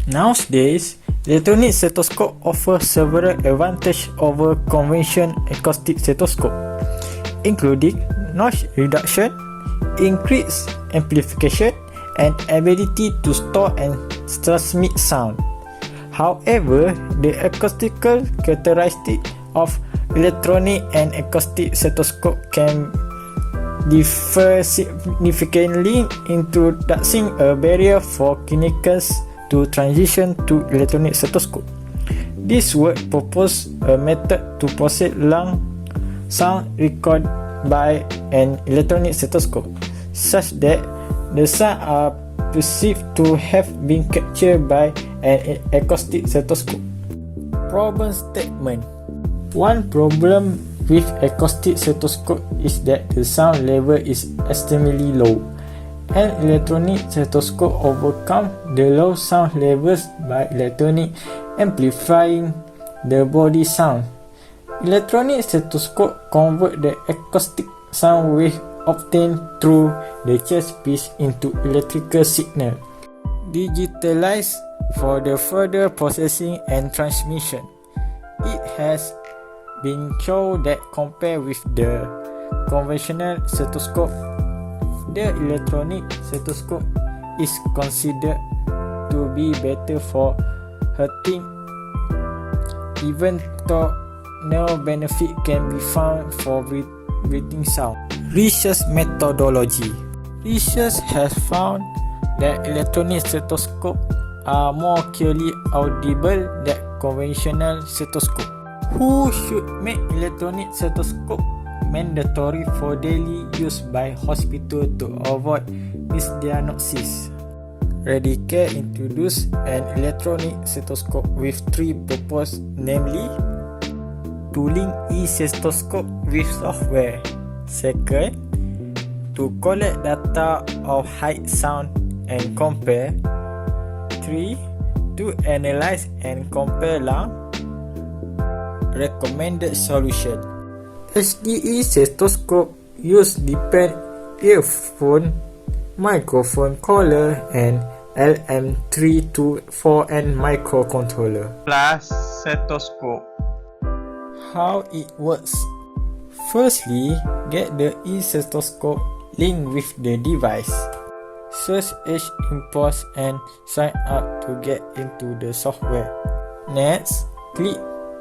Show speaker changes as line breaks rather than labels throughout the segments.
Nowadays, electronic stethoscope offers several advantages over conventional acoustic stethoscope, including noise reduction, increased amplification, and ability to store and transmit sound. However, the acoustical characteristics of electronic and acoustic stethoscope can differ significantly, introducing a barrier for clinicians to transition to electronic stethoscope. This work proposed a method to process lung sound recorded by an electronic stethoscope, such that the sound are perceived to have been captured by an acoustic stethoscope. Problem statement. One problem with acoustic stethoscope is that the sound level is extremely low. An electronic stethoscope overcomes the low sound levels by electronic amplifying the body sound. Electronic stethoscope convert the acoustic sound wave obtained through the chest piece into electrical signal, digitalized for the further processing and transmission. It has been shown that compared with the conventional stethoscope, the electronic stethoscope is considered to be better for hearing, even though no benefit can be found for breathing sound. Research methodology. Research has found that electronic stethoscopes are more clearly audible than conventional stethoscopes. Who should make electronic stethoscope mandatory for daily use by hospital to avoid misdiagnosis? Radicare introduced an electronic stethoscope with three purposes, namely to link e-stethoscope with software. Second, to collect data of height, sound and compare. 3. To analyze and compare lung. Recommended solution. HDE stethoscope use depend earphone, microphone collar and LM324N microcontroller.
Plus stethoscope.
How it works. Firstly, get the e-stethoscope linked with the device. Search each impulse and sign up to get into the software. Next, click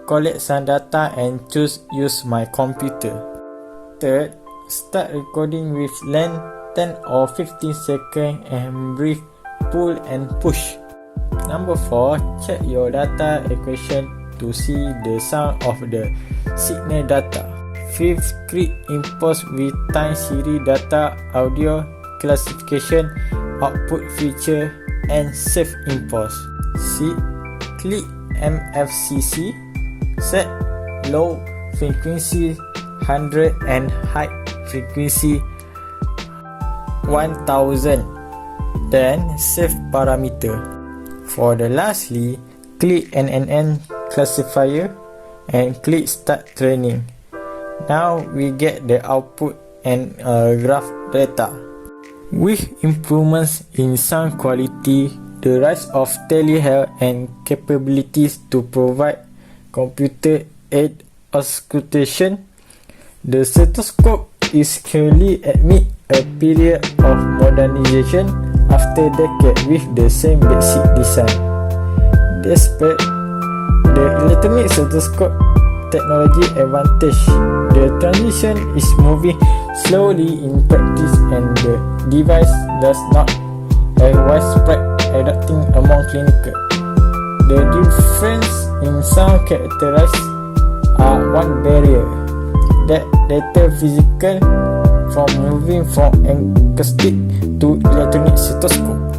collect some data and choose use my computer. Third, start recording with length 10 or 15 seconds and breathe, pull and push. Number 4, check your data equation to see the sound of the signal data. 5th, click impulse with time series data audio classification output feature and save impulse. 6th, click MFCC. Set low frequency 100 and high frequency 1000. Then save parameter. For the lastly, click NNN classifier and click start training. Now we get the output and graph data. With improvements in sound quality, the rise of telehealth and capabilities to provide computer-aided auscultation, the stethoscope is currently amid a period of modernization after decades with the same basic design. Despite the electronic stethoscope technology advantage, the transition is moving slowly in practice and the device does not have widespread adoption among clinicals. The difference in sound characteristics are one barrier that deter physical from moving from acoustic to electronic stethoscope.